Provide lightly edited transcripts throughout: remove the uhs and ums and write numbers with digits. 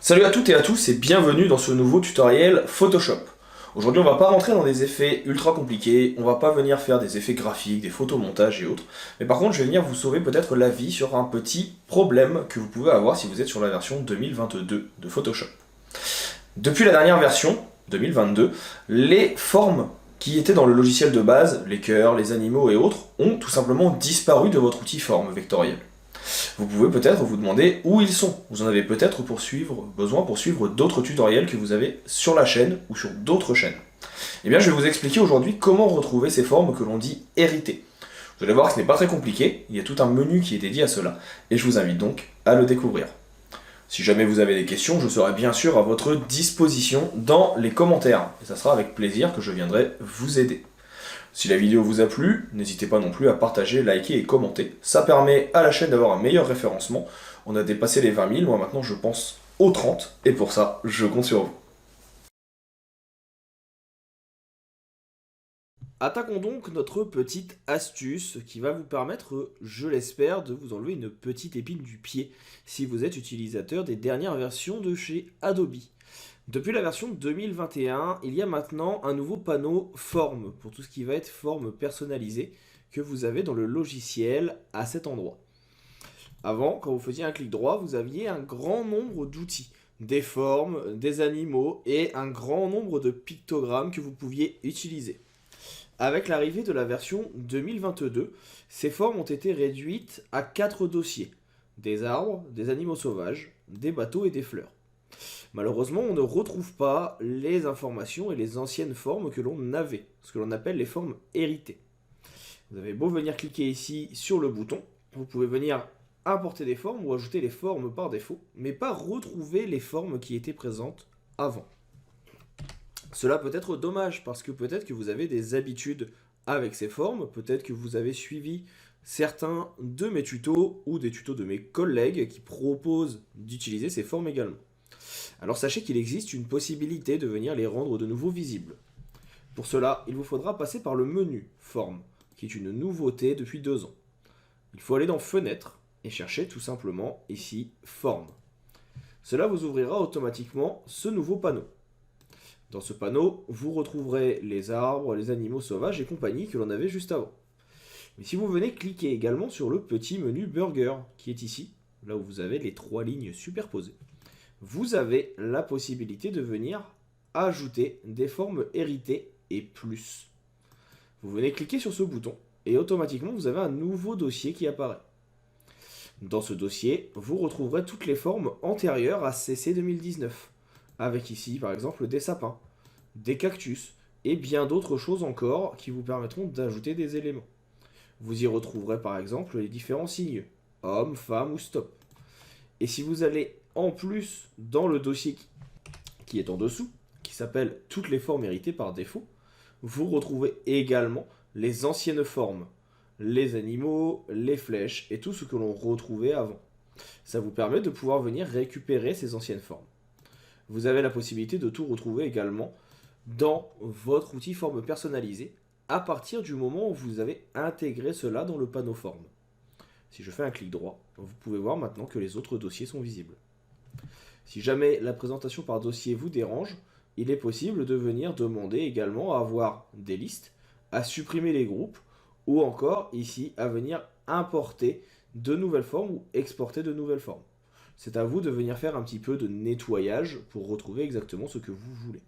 Salut à toutes et à tous et bienvenue dans ce nouveau tutoriel Photoshop. Aujourd'hui on va pas rentrer dans des effets ultra compliqués, on va pas venir faire des effets graphiques, des photomontages et autres, mais par contre je vais venir vous sauver peut-être la vie sur un petit problème que vous pouvez avoir si vous êtes sur la version 2022 de Photoshop. Depuis la dernière version, 2022, les formes qui étaient dans le logiciel de base, les cœurs, les animaux et autres, ont tout simplement disparu de votre outil forme vectorielle. Vous pouvez peut-être vous demander où ils sont. Vous en avez peut-être besoin pour suivre d'autres tutoriels que vous avez sur la chaîne ou sur d'autres chaînes. Eh bien, je vais vous expliquer aujourd'hui comment retrouver ces formes que l'on dit héritées. Vous allez voir que ce n'est pas très compliqué, il y a tout un menu qui est dédié à cela, et je vous invite donc à le découvrir. Si jamais vous avez des questions, je serai bien sûr à votre disposition dans les commentaires, et ça sera avec plaisir que je viendrai vous aider. Si la vidéo vous a plu, n'hésitez pas non plus à partager, liker et commenter. Ça permet à la chaîne d'avoir un meilleur référencement. On a dépassé les 20 000, moi maintenant je pense aux 30, et pour ça, je compte sur vous. Attaquons donc notre petite astuce qui va vous permettre, je l'espère, de vous enlever une petite épine du pied si vous êtes utilisateur des dernières versions de chez Adobe. Depuis la version 2021, il y a maintenant un nouveau panneau forme pour tout ce qui va être forme personnalisée que vous avez dans le logiciel à cet endroit. Avant, quand vous faisiez un clic droit, vous aviez un grand nombre d'outils, des formes, des animaux et un grand nombre de pictogrammes que vous pouviez utiliser. Avec l'arrivée de la version 2022, ces formes ont été réduites à 4 dossiers, des arbres, des animaux sauvages, des bateaux et des fleurs. Malheureusement, on ne retrouve pas les informations et les anciennes formes que l'on avait, ce que l'on appelle les formes héritées. Vous avez beau venir cliquer ici sur le bouton, vous pouvez venir importer des formes ou ajouter les formes par défaut, mais pas retrouver les formes qui étaient présentes avant. Cela peut être dommage parce que peut-être que vous avez des habitudes avec ces formes, peut-être que vous avez suivi certains de mes tutos ou des tutos de mes collègues qui proposent d'utiliser ces formes également. Alors sachez qu'il existe une possibilité de venir les rendre de nouveau visibles. Pour cela, il vous faudra passer par le menu Forme, qui est une nouveauté depuis 2 ans. Il faut aller dans Fenêtre et chercher tout simplement ici Forme. Cela vous ouvrira automatiquement ce nouveau panneau. Dans ce panneau, vous retrouverez les arbres, les animaux sauvages et compagnie que l'on avait juste avant. Mais si vous venez cliquer également sur le petit menu Burger, qui est ici, là où vous avez les 3 lignes superposées, vous avez la possibilité de venir ajouter des formes héritées et plus. Vous venez cliquer sur ce bouton et automatiquement vous avez un nouveau dossier qui apparaît. Dans ce dossier, vous retrouverez toutes les formes antérieures à CC 2019, avec ici par exemple des sapins, des cactus et bien d'autres choses encore qui vous permettront d'ajouter des éléments. Vous y retrouverez par exemple les différents signes, homme, femme ou stop. Et si vous allez en plus dans le dossier qui est en dessous, qui s'appelle toutes les formes héritées par défaut, vous retrouvez également les anciennes formes, les animaux, les flèches et tout ce que l'on retrouvait avant. Ça vous permet de pouvoir venir récupérer ces anciennes formes. Vous avez la possibilité de tout retrouver également dans votre outil forme personnalisée à partir du moment où vous avez intégré cela dans le panneau forme. Si je fais un clic droit, vous pouvez voir maintenant que les autres dossiers sont visibles. Si jamais la présentation par dossier vous dérange, il est possible de venir demander également à avoir des listes, à supprimer les groupes, ou encore ici à venir importer de nouvelles formes ou exporter de nouvelles formes. C'est à vous de venir faire un petit peu de nettoyage pour retrouver exactement ce que vous voulez.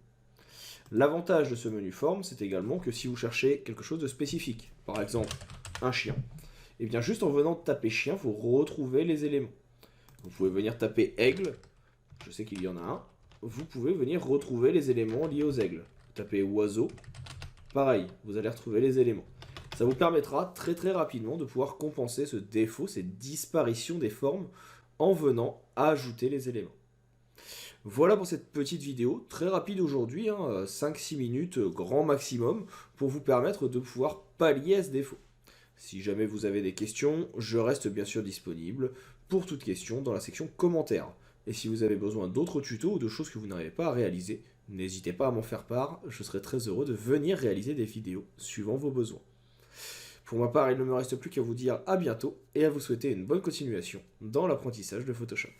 L'avantage de ce menu forme, c'est également que si vous cherchez quelque chose de spécifique, par exemple un chien, et bien juste en venant taper chien, vous retrouvez les éléments. Vous pouvez venir taper aigle, je sais qu'il y en a un, vous pouvez venir retrouver les éléments liés aux aigles. Vous tapez oiseau, pareil, vous allez retrouver les éléments. Ça vous permettra très rapidement de pouvoir compenser ce défaut, cette disparition des formes, en venant ajouter les éléments. Voilà pour cette petite vidéo, très rapide aujourd'hui, 5-6 minutes grand maximum, pour vous permettre de pouvoir pallier à ce défaut. Si jamais vous avez des questions, je reste bien sûr disponible pour toute question dans la section commentaires. Et si vous avez besoin d'autres tutos ou de choses que vous n'arrivez pas à réaliser, n'hésitez pas à m'en faire part, je serai très heureux de venir réaliser des vidéos suivant vos besoins. Pour ma part, il ne me reste plus qu'à vous dire à bientôt et à vous souhaiter une bonne continuation dans l'apprentissage de Photoshop.